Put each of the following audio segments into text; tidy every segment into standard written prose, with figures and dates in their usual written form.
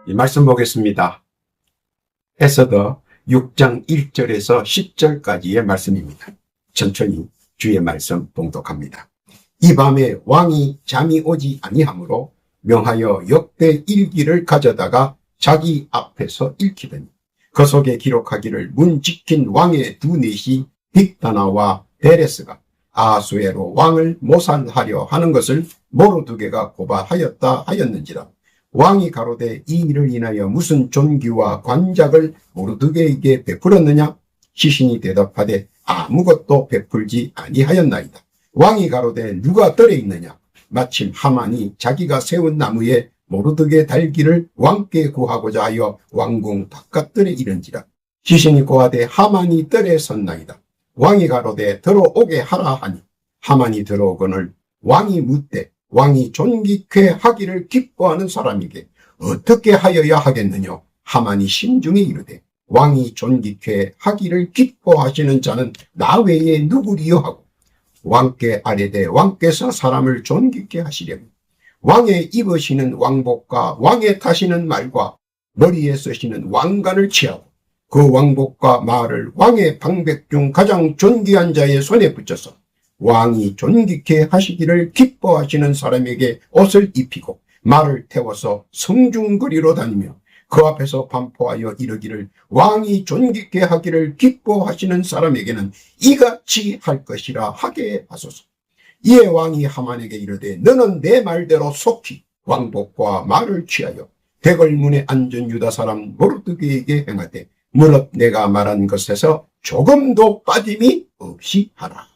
이 말씀 보겠습니다. 에서더 6장 1절에서 10절까지의 말씀입니다. 천천히 주의 말씀 봉독합니다. 이 밤에 왕이 잠이 오지 아니하므로 명하여 역대 일기를 가져다가 자기 앞에서 읽히더니 그 속에 기록하기를 문 지킨 왕의 두 넷이 빅다나와 베레스가 아수에로 왕을 모살하려 하는 것을 모르드게가 고발하였다 하였는지라. 왕이 가로되 이 일을 인하여 무슨 존귀와 관작을 모르드게에게 베풀었느냐? 시신이 대답하되 아무것도 베풀지 아니하였나이다. 왕이 가로되 누가 뜰에 있느냐? 마침 하만이 자기가 세운 나무에 모르드게 달기를 왕께 구하고자 하여 왕궁 바깥뜰에 이른지라. 시신이 고하되 하만이 뜰에 섰나이다. 왕이 가로되 들어오게 하라 하니 하만이 들어오거늘 왕이 묻되 왕이 존귀케 하기를 기뻐하는 사람에게 어떻게 하여야 하겠느냐? 하만이 심중에 이르되 왕이 존귀케 하기를 기뻐하시는 자는 나 외에 누구리요 하고 왕께 아뢰되 왕께서 사람을 존귀케 하시려면 왕의 입으시는 왕복과 왕의 타시는 말과 머리에 쓰시는 왕관을 취하고 그 왕복과 말을 왕의 방백 중 가장 존귀한 자의 손에 붙여서 왕이 존귀케 하시기를 기뻐하시는 사람에게 옷을 입히고 말을 태워서 성중거리로 다니며 그 앞에서 반포하여 이르기를 왕이 존귀케 하기를 기뻐하시는 사람에게는 이같이 할 것이라 하게 하소서. 이에 왕이 하만에게 이르되 너는 내 말대로 속히 왕복과 말을 취하여 대궐문에 앉은 유다 사람 모르드게에게 행하되 무릇 내가 말한 것에서 조금도 빠짐이 없이 하라.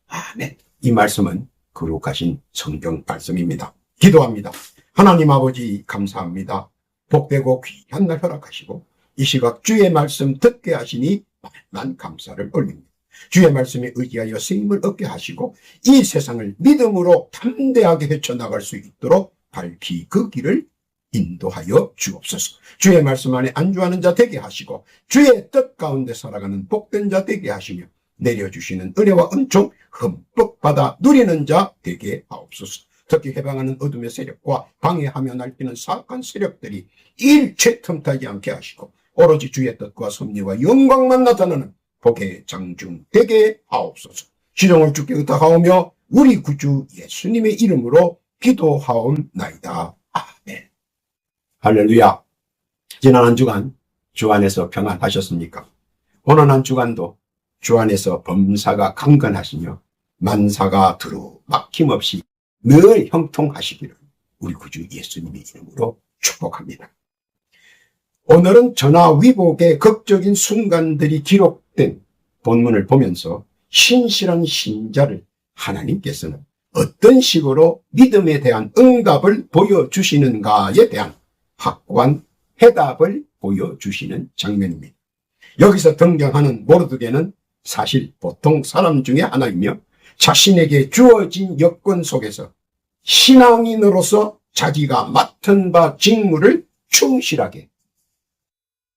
아멘. 이 말씀은 거룩하신 성경 말씀입니다. 기도합니다. 하나님 아버지 감사합니다. 복되고 귀한 날 허락하시고 이 시각 주의 말씀 듣게 하시니 만만 감사를 올립니다. 주의 말씀에 의지하여 쓰임을 얻게 하시고 이 세상을 믿음으로 담대하게 헤쳐나갈 수 있도록 밝히 그 길을 인도하여 주옵소서. 주의 말씀 안에 안주하는 자 되게 하시고 주의 뜻 가운데 살아가는 복된 자 되게 하시며 내려주시는 은혜와 은총 흠뻑 받아 누리는 자 되게 하옵소서. 특히 해방하는 어둠의 세력과 방해하며 날뛰는 사악한 세력들이 일체 틈타지 않게 하시고 오로지 주의 뜻과 섭리와 영광만 나타나는 복의 장중 되게 하옵소서. 시종을 주께 의탁하오며 우리 구주 예수님의 이름으로 기도하옵나이다. 아멘. 할렐루야. 지난 한 주간 주 안에서 평안하셨습니까? 오늘 한 주간도 주 안에서 범사가 강건하시며 만사가 두루 막힘없이 늘 형통하시기를 우리 구주 예수님의 이름으로 축복합니다. 오늘은 전하위복의 극적인 순간들이 기록된 본문을 보면서 신실한 신자를 하나님께서는 어떤 식으로 믿음에 대한 응답을 보여주시는가에 대한 확고한 해답을 보여주시는 장면입니다. 여기서 등장하는 모르드게는 사실 보통 사람 중에 하나이며 자신에게 주어진 여건 속에서 신앙인으로서 자기가 맡은 바 직무를 충실하게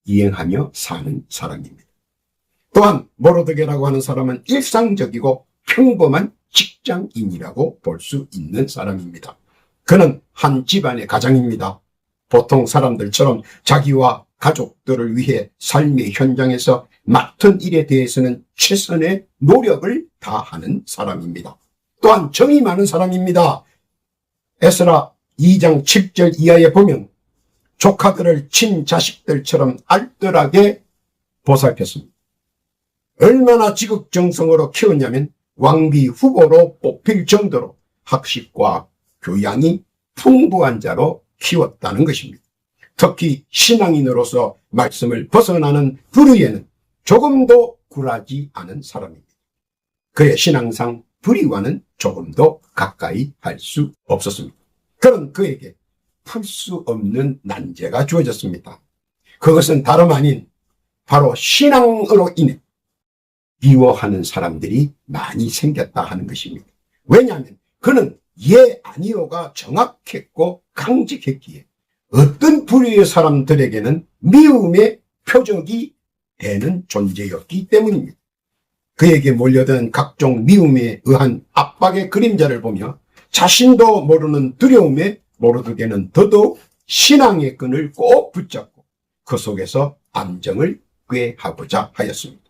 이행하며 사는 사람입니다. 또한 모르드게라고 하는 사람은 일상적이고 평범한 직장인이라고 볼 수 있는 사람입니다. 그는 한 집안의 가장입니다. 보통 사람들처럼 자기와 가족들을 위해 삶의 현장에서 맡은 일에 대해서는 최선의 노력을 다하는 사람입니다. 또한 정이 많은 사람입니다. 에스라 2장 7절 이하에 보면 조카들을 친자식들처럼 알뜰하게 보살폈습니다. 얼마나 지극정성으로 키웠냐면 왕비 후보로 뽑힐 정도로 학식과 교양이 풍부한 자로 키웠다는 것입니다. 특히 신앙인으로서 말씀을 벗어나는 불의에는 조금도 굴하지 않은 사람입니다. 그의 신앙상 불의와는 조금도 가까이 할 수 없었습니다. 그런 그에게 풀 수 없는 난제가 주어졌습니다. 그것은 다름 아닌 바로 신앙으로 인해 미워하는 사람들이 많이 생겼다 하는 것입니다. 왜냐하면 그는 예 아니요가 정확했고 강직했기에 어떤 불의의 사람들에게는 미움의 표적이 되는 존재였기 때문입니다. 그에게 몰려든 각종 미움에 의한 압박의 그림자를 보며 자신도 모르는 두려움에 모르드게는 더더욱 신앙의 끈을 꼭 붙잡고 그 속에서 안정을 꾀하고자 하였습니다.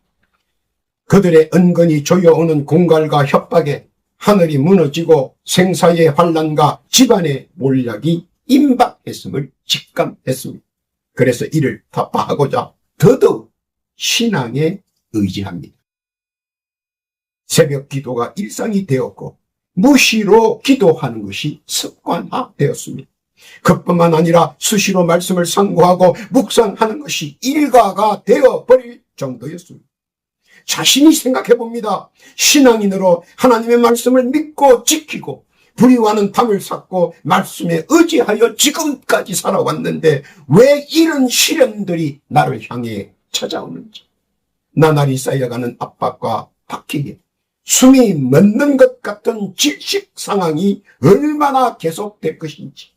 그들의 은근히 조여오는 공갈과 협박에 하늘이 무너지고 생사의 환난과 집안의 몰락이 임박했음을 직감했습니다. 그래서 이를 타파하고자 더더욱 신앙에 의지합니다. 새벽 기도가 일상이 되었고 무시로 기도하는 것이 습관화되었습니다. 그뿐만 아니라 수시로 말씀을 상고하고 묵상하는 것이 일과가 되어버릴 정도였습니다. 자신이 생각해 봅니다. 신앙인으로 하나님의 말씀을 믿고 지키고 불의와는 담을 쌓고 말씀에 의지하여 지금까지 살아왔는데 왜 이런 시련들이 나를 향해 찾아오는지, 나날이 쌓여가는 압박과 박해에 숨이 멎는 것 같은 질식 상황이 얼마나 계속될 것인지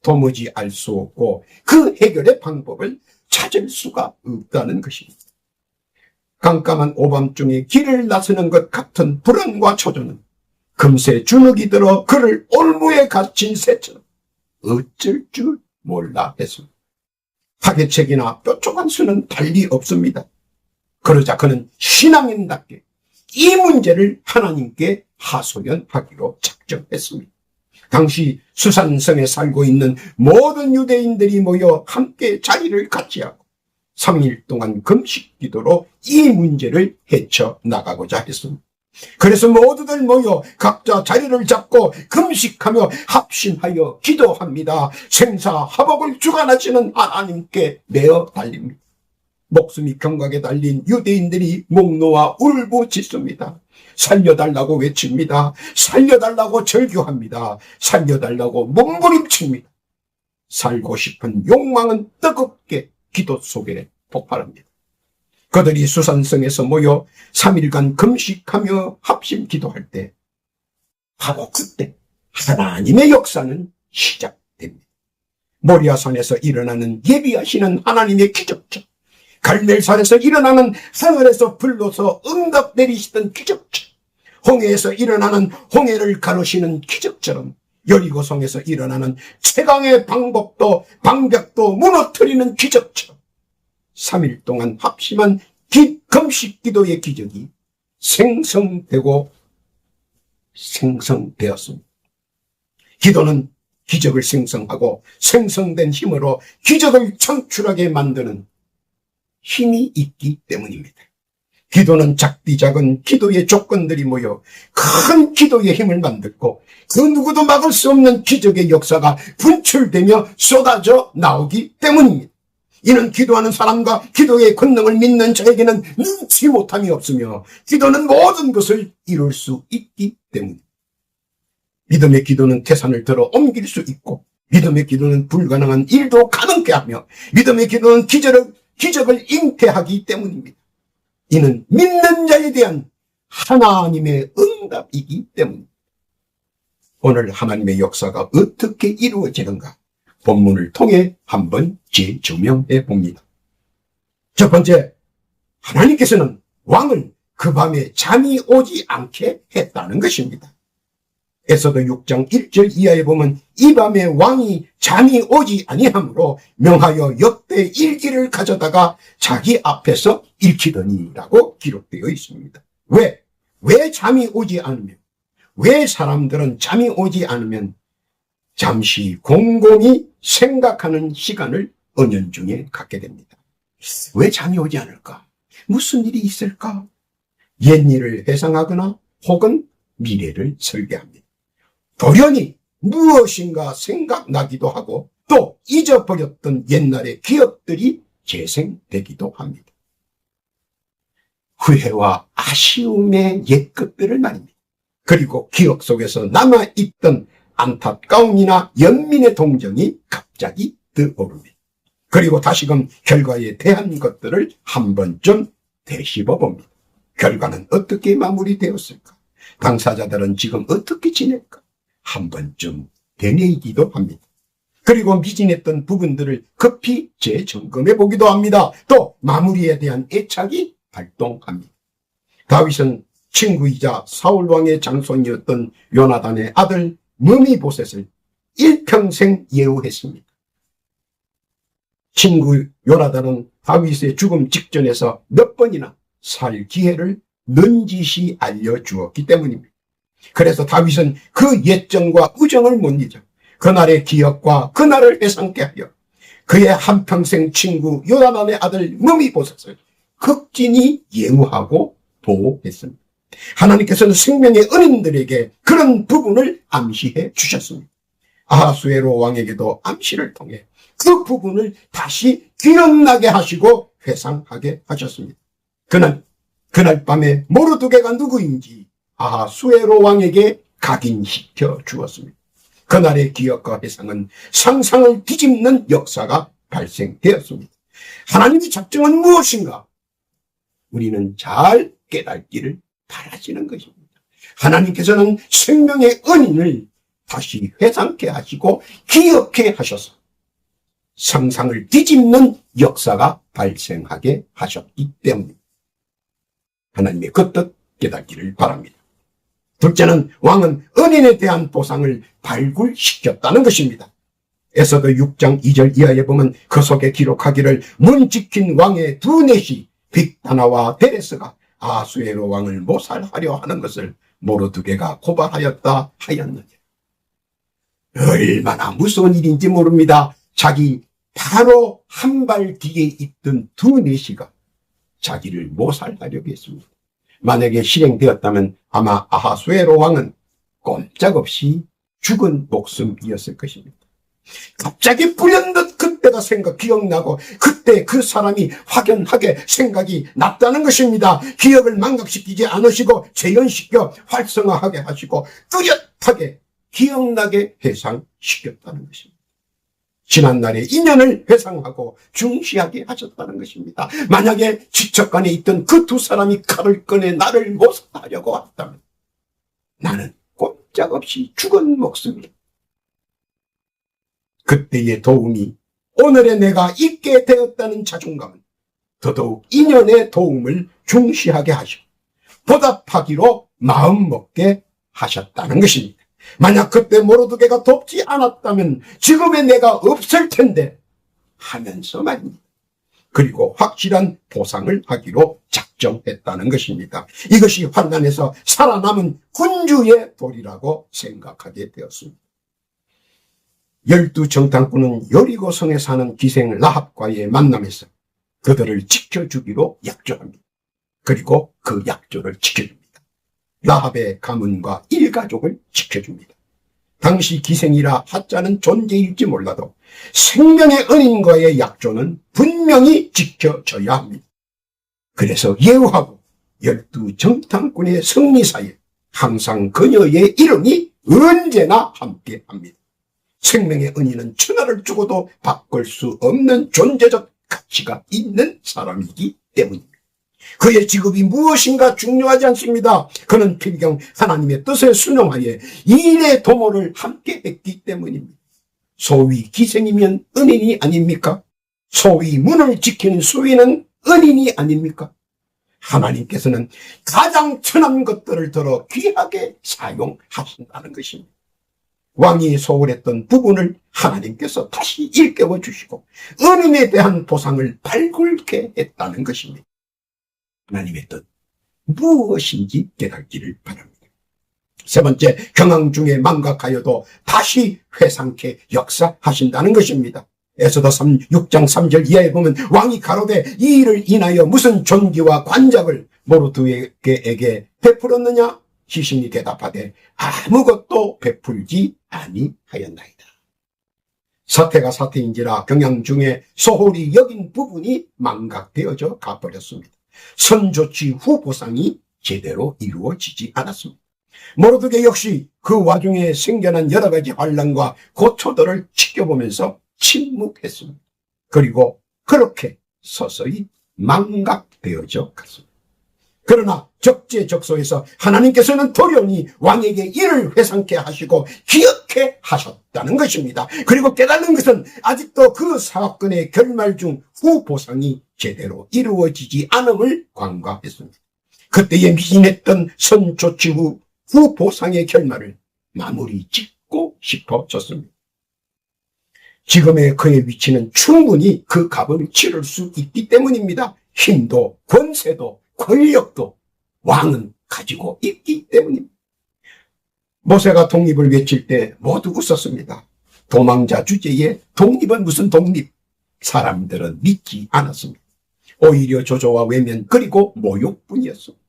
도무지 알 수 없고 그 해결의 방법을 찾을 수가 없다는 것입니다. 깜깜한 오밤중에 길을 나서는 것 같은 불안과 초조는 금세 주눅이 들어 그를 올무에 갇힌 새처럼 어쩔 줄 몰라 했습니다. 파괴책이나 뾰족한 수는 달리 없습니다. 그러자 그는 신앙인답게 이 문제를 하나님께 하소연하기로 작정했습니다. 당시 수산성에 살고 있는 모든 유대인들이 모여 함께 자리를 같이 하고 3일 동안 금식 기도로 이 문제를 헤쳐나가고자 했습니다. 그래서 모두들 모여 각자 자리를 잡고 금식하며 합심하여 기도합니다. 생사화복을 주관하시는 하나님께 내어 달립니다. 목숨이 경각에 달린 유대인들이 목 놓아 울부짖습니다. 살려달라고 외칩니다. 살려달라고 절규합니다. 살려달라고 몸부림칩니다. 살고 싶은 욕망은 뜨겁게 기도 속에 폭발합니다. 그들이 수산성에서 모여 3일간 금식하며 합심 기도할 때 바로 그때 하나님의 역사는 시작됩니다. 모리아산에서 일어나는 예비하시는 하나님의 기적처, 갈멜산에서 일어나는 하늘에서 불러서 응답 내리시던 기적처, 홍해에서 일어나는 홍해를 가르시는 기적처럼 여리고성에서 일어나는 최강의 방벽도 무너뜨리는 기적처럼 3일 동안 합심한 금식 기도의 기적이 생성되었습니다. 기도는 기적을 생성하고 생성된 힘으로 기적을 창출하게 만드는 힘이 있기 때문입니다. 기도는 작디 작은 기도의 조건들이 모여 큰 기도의 힘을 만들고 그 누구도 막을 수 없는 기적의 역사가 분출되며 쏟아져 나오기 때문입니다. 이는 기도하는 사람과 기도의 권능을 믿는 자에게는 눈치 못함이 없으며 기도는 모든 것을 이룰 수 있기 때문입니다. 믿음의 기도는 태산을 들어 옮길 수 있고 믿음의 기도는 불가능한 일도 가능케 하며 믿음의 기도는 기적을 잉태하기 때문입니다. 이는 믿는 자에 대한 하나님의 응답이기 때문입니다. 오늘 하나님의 역사가 어떻게 이루어지는가 본문을 통해 한번 재조명해 봅니다. 첫 번째, 하나님께서는 왕을 그 밤에 잠이 오지 않게 했다는 것입니다. 에서도 6장 1절 이하에 보면 이 밤에 왕이 잠이 오지 아니하므로 명하여 역대 일기를 가져다가 자기 앞에서 읽히더니라고 기록되어 있습니다. 왜 잠이 오지 않으면, 왜 사람들은 잠이 오지 않으면 잠시 곰곰이 생각하는 시간을 은연중에 갖게 됩니다. 왜 잠이 오지 않을까? 무슨 일이 있을까? 옛일을 회상하거나 혹은 미래를 설계합니다. 돌연히 무엇인가 생각나기도 하고 또 잊어버렸던 옛날의 기억들이 재생되기도 합니다. 후회와 아쉬움의 옛 것들을 말입니다. 그리고 기억 속에서 남아있던 안타까움이나 연민의 동정이 갑자기 떠오릅니다. 그리고 다시금 결과에 대한 것들을 한 번쯤 되씹어 봅니다. 결과는 어떻게 마무리되었을까? 당사자들은 지금 어떻게 지낼까? 한 번쯤 되뇌이기도 합니다. 그리고 미진했던 부분들을 급히 재점검해 보기도 합니다. 또 마무리에 대한 애착이 발동합니다. 다윗은 친구이자 사울왕의 장손이었던 요나단의 아들 므비보셋을 일평생 예우했습니다. 친구 요나단은 다윗의 죽음 직전에서 몇 번이나 살 기회를 넌지시 알려주었기 때문입니다. 그래서 다윗은 그 예정과 우정을 못 잊어 그날의 기억과 그날을 회상케 하여 그의 한평생 친구 요나단의 아들 므비보셋을 극진히 예우하고 보호했습니다. 하나님께서는 생명의 은인들에게 그런 부분을 암시해 주셨습니다. 아하수에로 왕에게도 암시를 통해 그 부분을 다시 기억나게 하시고 회상하게 하셨습니다. 그날 밤에 모르드게가 누구인지 아하수에로 왕에게 각인시켜 주었습니다. 그날의 기억과 회상은 상상을 뒤집는 역사가 발생되었습니다. 하나님의 작정은 무엇인가? 우리는 잘 깨닫기를 바라시는 것입니다. 하나님께서는 생명의 은인을 다시 회상케 하시고 기억케 하셔서 상상을 뒤집는 역사가 발생하게 하셨기 때문입니다. 하나님의 그 뜻 깨닫기를 바랍니다. 둘째는 왕은 은인에 대한 보상을 발굴시켰다는 것입니다. 에스더 6장 2절 이하에 보면 그 속에 기록하기를 문 지킨 왕의 두 넷이 빅다나와 데레스가 아하수에로 왕을 모살하려 하는 것을 모르드게가 고발하였다 하였느냐. 얼마나 무서운 일인지 모릅니다. 자기 바로 한 발 뒤에 있던 두 넷이가 자기를 모살하려고 했습니다. 만약에 실행되었다면 아마 아하수에로 왕은 꼼짝없이 죽은 목숨이었을 것입니다. 갑자기 불현듯 그때가 기억나고 그때 그 사람이 확연하게 생각이 났다는 것입니다. 기억을 망각시키지 않으시고 재현시켜 활성화하게 하시고 뚜렷하게 기억나게 회상시켰다는 것입니다. 지난날의 인연을 회상하고 중시하게 하셨다는 것입니다. 만약에 지척간에 있던 그 두 사람이 칼을 꺼내 나를 모살하려고 왔다면 나는 꼼짝없이 죽은 목숨이다. 그때의 도움이 오늘의 내가 있게 되었다는 자존감은 더더욱 인연의 도움을 중시하게 하셔 보답하기로 마음먹게 하셨다는 것입니다. 만약 그때 모르드게가 돕지 않았다면 지금의 내가 없을 텐데 하면서 말입니다. 그리고 확실한 보상을 하기로 작정했다는 것입니다. 이것이 환난에서 살아남은 군주의 도리라고 생각하게 되었습니다. 12 정탐꾼은 여리고성에 사는 기생 라합과의 만남에서 그들을 지켜주기로 약조합니다. 그리고 그 약조를 지켜줍니다. 라합의 가문과 일가족을 지켜줍니다. 당시 기생이라 하자는 존재일지 몰라도 생명의 은인과의 약조는 분명히 지켜져야 합니다. 그래서 예우하고 12 정탐꾼의 승리사에 항상 그녀의 이름이 언제나 함께합니다. 생명의 은인은 천하를 주고도 바꿀 수 없는 존재적 가치가 있는 사람이기 때문입니다. 그의 직업이 무엇인가 중요하지 않습니다. 그는 필경 하나님의 뜻에 순종하여 일의 도모를 함께 했기 때문입니다. 소위 기생이면 은인이 아닙니까? 소위 문을 지키는 수위는 은인이 아닙니까? 하나님께서는 가장 천한 것들을 들어 귀하게 사용하신다는 것입니다. 왕이 소홀했던 부분을 하나님께서 다시 일깨워 주시고 은인에 대한 보상을 발굴게 했다는 것입니다. 하나님의 뜻 무엇인지 깨닫기를 바랍니다. 세 번째, 경황 중에 망각하여도 다시 회상케 역사하신다는 것입니다. 에스더 6장 3절 이하에 보면 왕이 가로되 이 일을 인하여 무슨 존귀와 관작을 모르드게에게 베풀었느냐? 시신이 대답하되 아무것도 베풀지 아니하였나이다. 사태가 사태인지라 경향 중에 소홀히 여긴 부분이 망각되어져 가버렸습니다. 선조치 후 보상이 제대로 이루어지지 않았습니다. 모르드게 역시 그 와중에 생겨난 여러 가지 환란과 고초들을 지켜보면서 침묵했습니다. 그리고 그렇게 서서히 망각되어져 갔습니다. 그러나 적재적소에서 하나님께서는 도련히 왕에게 이를 회상케 하시고 기억해 하셨다는 것입니다. 그리고 깨달은 것은 아직도 그 사건의 결말 중 후보상이 제대로 이루어지지 않음을 간과했습니다. 그때에 미진했던 선조치 후 후보상의 결말을 마무리 짓고 싶어졌습니다. 지금의 그의 위치는 충분히 그 값을 치를 수 있기 때문입니다. 힘도 권세도 권력도 왕은 가지고 있기 때문입니다. 모세가 독립을 외칠 때 모두 웃었습니다. 도망자 주제에 독립은 무슨 독립? 사람들은 믿지 않았습니다. 오히려 조조와 외면 그리고 모욕뿐이었습니다.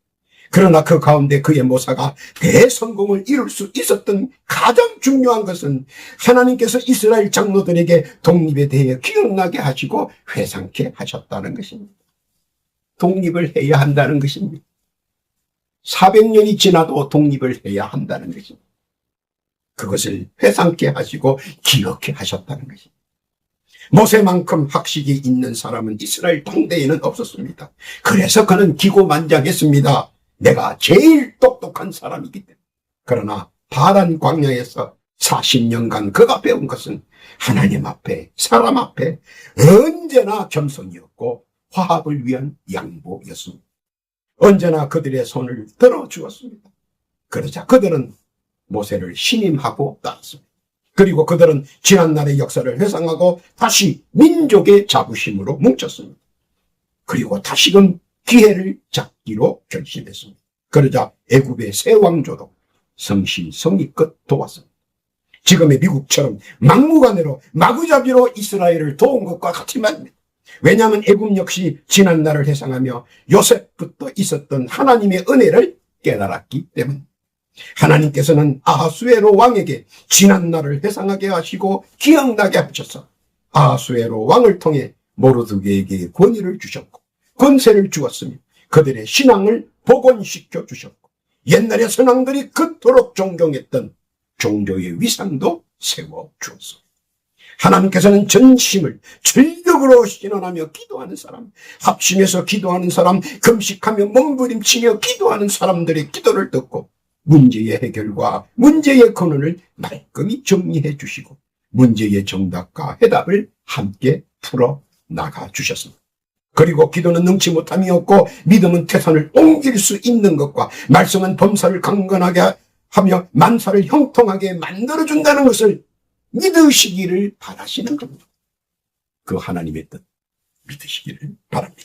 그러나 그 가운데 그의 모사가 대성공을 이룰 수 있었던 가장 중요한 것은 하나님께서 이스라엘 장로들에게 독립에 대해 기억나게 하시고 회상케 하셨다는 것입니다. 독립을 해야 한다는 것입니다. 400년이 지나도 독립을 해야 한다는 것입니다. 그것을 회상케 하시고 기억케 하셨다는 것입니다. 모세만큼 학식이 있는 사람은 이스라엘 당대에는 없었습니다. 그래서 그는 기고만장했습니다. 내가 제일 똑똑한 사람이기 때문에. 그러나 파란 광야에서 40년간 그가 배운 것은 하나님 앞에 사람 앞에 언제나 겸손이었고 화합을 위한 양보였습니다. 언제나 그들의 손을 들어주었습니다. 그러자 그들은 모세를 신임하고 따랐습니다. 그리고 그들은 지난날의 역사를 회상하고 다시 민족의 자부심으로 뭉쳤습니다. 그리고 다시금 기회를 잡기로 결심했습니다. 그러자 애굽의 새 왕조도 성심성의껏 도왔습니다. 지금의 미국처럼 막무가내로 마구잡이로 이스라엘을 도운 것과 같이 말입니다. 왜냐하면 애굽 역시 지난날을 회상하며 요셉부터 있었던 하나님의 은혜를 깨달았기 때문입니다. 하나님께서는 아하수에로 왕에게 지난날을 회상하게 하시고 기억나게 하셔서 아하수에로 왕을 통해 모르드게에게 권위를 주셨고 권세를 주었으며 그들의 신앙을 복원시켜 주셨고 옛날의 선왕들이 그토록 존경했던 종교의 위상도 세워 주었습니다. 하나님께서는 전심을 전력으로 신원하며 기도하는 사람, 합심해서 기도하는 사람, 금식하며 몸부림치며 기도하는 사람들의 기도를 듣고 문제의 해결과 문제의 근원을 말끔히 정리해 주시고 문제의 정답과 해답을 함께 풀어 나가 주셨습니다. 그리고 기도는 능치 못함이 없고 믿음은 태산을 옮길 수 있는 것과 말씀은 범사를 강건하게 하며 만사를 형통하게 만들어준다는 것을 믿으시기를 바라시는 겁니다. 그 하나님의 뜻 믿으시기를 바랍니다.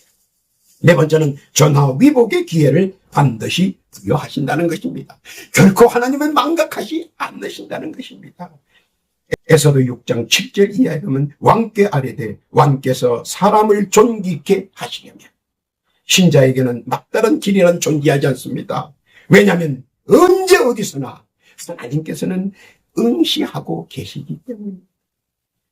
네 번째는 전하 위복의 기회를 반드시 부여하신다는 것입니다. 결코 하나님은 망각하지 않으신다는 것입니다. 에스더 6장 7절 이하에 보면 왕께 아뢰되 왕께서 사람을 존귀케 하시려면 신자에게는 막다른 길이란 존재하지 않습니다. 왜냐하면 언제 어디서나 하나님께서는 응시하고 계시기 때문입니다.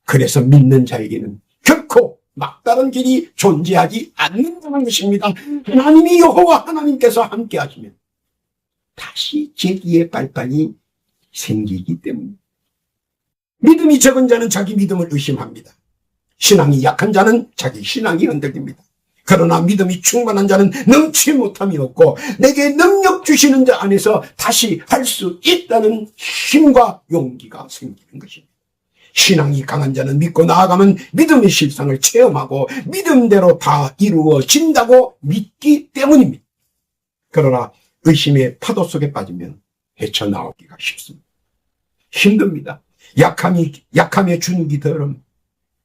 그래서 믿는 자에게는 결코 막다른 길이 존재하지 않는다는 것입니다. 하나님이 여호와 하나님께서 함께 하시면 다시 재기의 발판이 생기기 때문입니다. 믿음이 적은 자는 자기 믿음을 의심합니다. 신앙이 약한 자는 자기 신앙이 흔들립니다. 그러나 믿음이 충만한 자는 능치 못함이 없고 내게 능력 주시는 자 안에서 다시 할 수 있다는 힘과 용기가 생기는 것입니다. 신앙이 강한 자는 믿고 나아가면 믿음의 실상을 체험하고 믿음대로 다 이루어진다고 믿기 때문입니다. 그러나 의심의 파도 속에 빠지면 헤쳐나오기가 쉽습니다. 힘듭니다. 약함의 주눅이처럼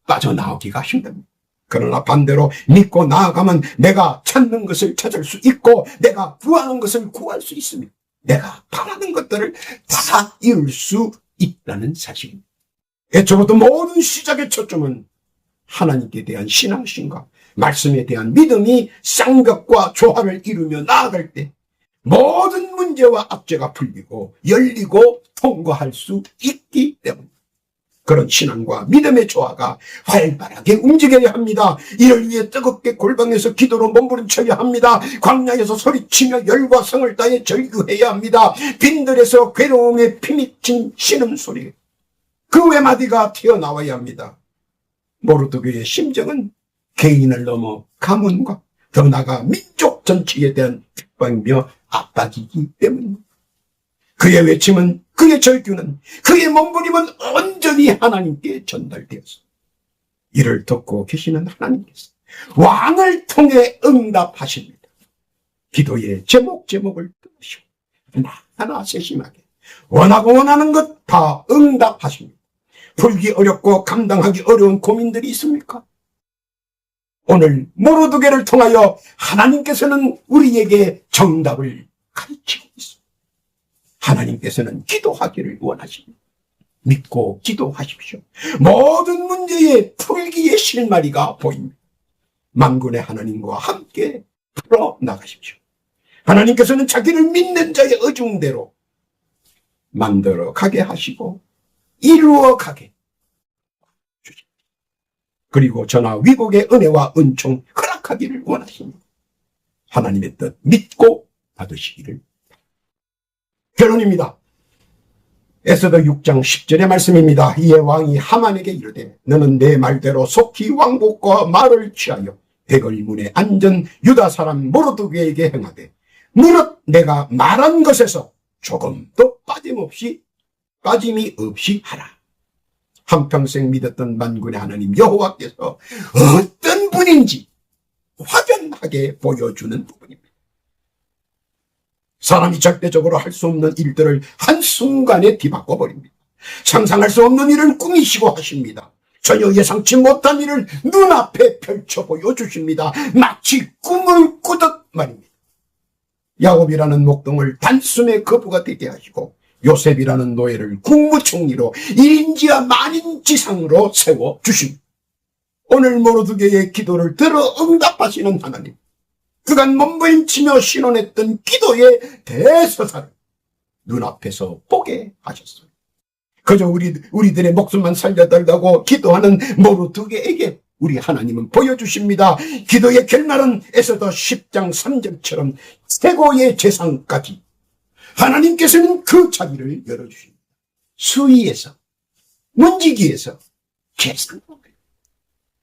빠져나오기가 힘듭니다. 그러나 반대로 믿고 나아가면 내가 찾는 것을 찾을 수 있고 내가 구하는 것을 구할 수 있습니다. 내가 바라는 것들을 다 이룰 수 있다는 사실입니다. 애초부터 모든 시작의 초점은 하나님께 대한 신앙심과 말씀에 대한 믿음이 쌍벽과 조화를 이루며 나아갈 때 모든 문제와 압제가 풀리고 열리고 통과할 수 있기 때문입니다. 그런 신앙과 믿음의 조화가 활발하게 움직여야 합니다. 이를 위해 뜨겁게 골방에서 기도로 몸부림쳐야 합니다. 광야에서 소리치며 열과 성을 다해 절규해야 합니다. 빈들에서 괴로움에 피미친 신음소리 그 외마디가 튀어나와야 합니다. 모르드게의 심정은 개인을 넘어 가문과 더 나아가 민족 전체에 대한 핍박이며 압박이기 때문입니다. 그의 외침은, 그의 절규는, 그의 몸부림은 온전히 하나님께 전달되었습니다. 이를 듣고 계시는 하나님께서 왕을 통해 응답하십니다. 기도의 제목을 들으시고 하나하나 세심하게 원하고 원하는 것 다 응답하십니다. 풀기 어렵고 감당하기 어려운 고민들이 있습니까? 오늘 모르드게를 통하여 하나님께서는 우리에게 정답을 가르치고 있습니다. 하나님께서는 기도하기를 원하십니다. 믿고 기도하십시오. 모든 문제의 풀기의 실마리가 보입니다. 만군의 하나님과 함께 풀어나가십시오. 하나님께서는 자기를 믿는 자의 의중대로 만들어 가게 하시고 이루어 가게 주십니다. 그리고 저나 위복의 은혜와 은총 허락하기를 원하십니다. 하나님의 뜻 믿고 받으시기를. 결론입니다. 에스더 6장 10절의 말씀입니다. 이에 왕이 하만에게 이르되 너는 내 말대로 속히 왕복과 말을 취하여 백을문에 앉은 유다 사람 모르드게에게 행하되 무릇 내가 말한 것에서 조금도 빠짐이 없이 하라. 한평생 믿었던 만군의 하나님 여호와께서 어떤 분인지 확연하게 보여주는 부분입니다. 사람이 절대적으로 할 수 없는 일들을 한순간에 뒤바꿔버립니다. 상상할 수 없는 일을 꾸미시고 하십니다. 전혀 예상치 못한 일을 눈앞에 펼쳐 보여주십니다. 마치 꿈을 꾸듯 말입니다. 야곱이라는 목동을 단숨에 거부가 되게 하시고 요셉이라는 노예를 국무총리로 1인지와 만인지상으로 세워주십니다. 오늘 모르드게의 기도를 들어 응답하시는 하나님, 그간 몸부림치며 신원했던 기도의 대서사를 눈앞에서 보게 하셨어요. 그저 우리들의 목숨만 살려달라고 기도하는 모르드게에게 우리 하나님은 보여주십니다. 기도의 결말은 에스더 10장 3절처럼 최고의 재상까지 하나님께서는 그 자리를 열어주십니다. 수위에서, 문지기에서 재상.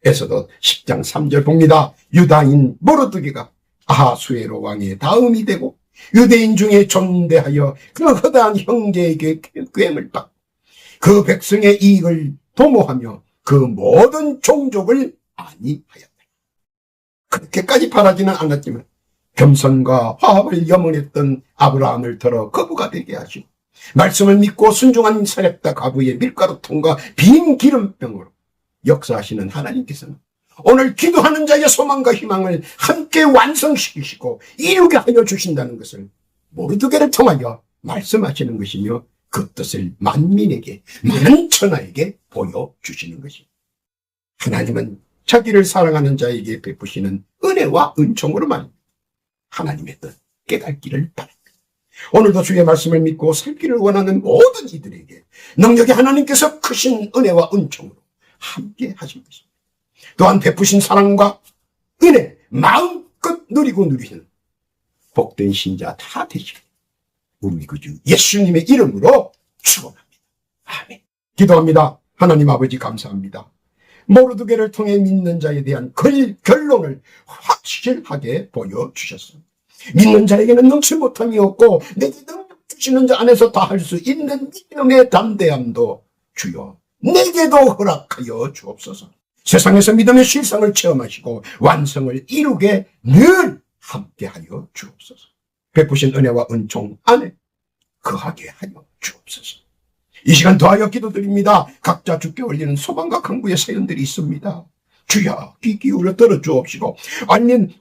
에스더 10장 3절 봅니다. 유다인 모르드게가 아하수에로 왕의 다음이 되고 유대인 중에 존대하여 그 허다한 형제에게 괭을 받고 그 백성의 이익을 도모하며 그 모든 종족을 안위하였다. 그렇게까지 바라지는 않았지만 겸손과 화합을 염원했던 아브라함을 들어 거부가 되게 하시고 말씀을 믿고 순종한 사렙다 가부의 밀가루통과 빈 기름병으로 역사하시는 하나님께서는 오늘 기도하는 자의 소망과 희망을 함께 완성시키시고 이루게 하여 주신다는 것을 모르드게를 통하여 말씀하시는 것이며 그 뜻을 만민에게, 만천하에게 보여주시는 것입니다. 하나님은 자기를 사랑하는 자에게 베푸시는 은혜와 은총으로 말입니다. 하나님의 뜻 깨닫기를 바랍니다. 오늘도 주의 말씀을 믿고 살기를 원하는 모든 이들에게 능력의 하나님께서 크신 은혜와 은총으로 함께 하신 것입니다. 또한 베푸신 사랑과 은혜 마음껏 누리고 누리는 복된 신자 다 되시길 우리 구주 예수님의 이름으로 축원합니다. 아멘. 기도합니다. 하나님 아버지 감사합니다. 모르드게를 통해 믿는 자에 대한 결론을 확실하게 보여주셨습니다. 믿는 자에게는 능치 못함이 없고 내게 능력 주시는 자 안에서 다 할 수 있는 믿음의 담대함도 주여 내게도 허락하여 주옵소서. 세상에서 믿음의 실상을 체험하시고 완성을 이루게 늘 함께하여 주옵소서. 베푸신 은혜와 은총 안에 거하게 하여 주옵소서. 이 시간 더하여 기도드립니다. 각자 주께 올리는 소망과 간구의 사연들이 있습니다. 주여 귀 기울여 들어주옵시고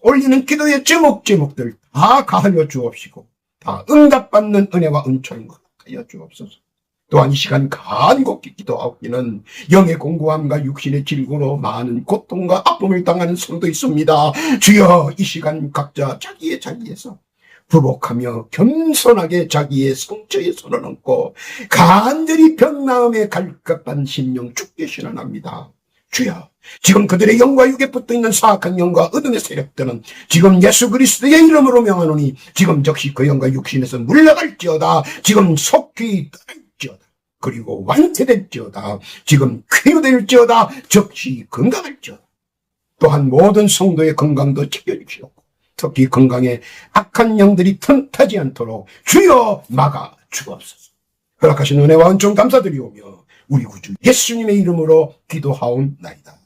올리는 기도의 제목들 다 가하여 주옵시고 다 응답받는 은혜와 은총을 하여 주옵소서. 또한 이 시간 간곡히 기도하기는 영의 공고함과 육신의 질고로 많은 고통과 아픔을 당하는 성도 있습니다. 주여 이 시간 각자 자기의 자리에서 부복하며 겸손하게 자기의 상처에 손을 얹고 간절히 병나음에 갈급한 심령 주께 신원합니다. 주여 지금 그들의 영과 육에 붙어있는 사악한 영과 어둠의 세력들은 지금 예수 그리스도의 이름으로 명하노니 지금 즉시 그 영과 육신에서 물러갈지어다. 지금 속히 떠날지어다. 그리고 완쾌될지어다. 지금 쾌유될지어다. 즉시 건강할지어다. 또한 모든 성도의 건강도 지켜주시옵고 특히 건강에 악한 영들이 틈타지 않도록 주여 막아 주옵소서. 허락하신 은혜와 은총 감사드리오며 우리 구주 예수님의 이름으로 기도하옵나이다.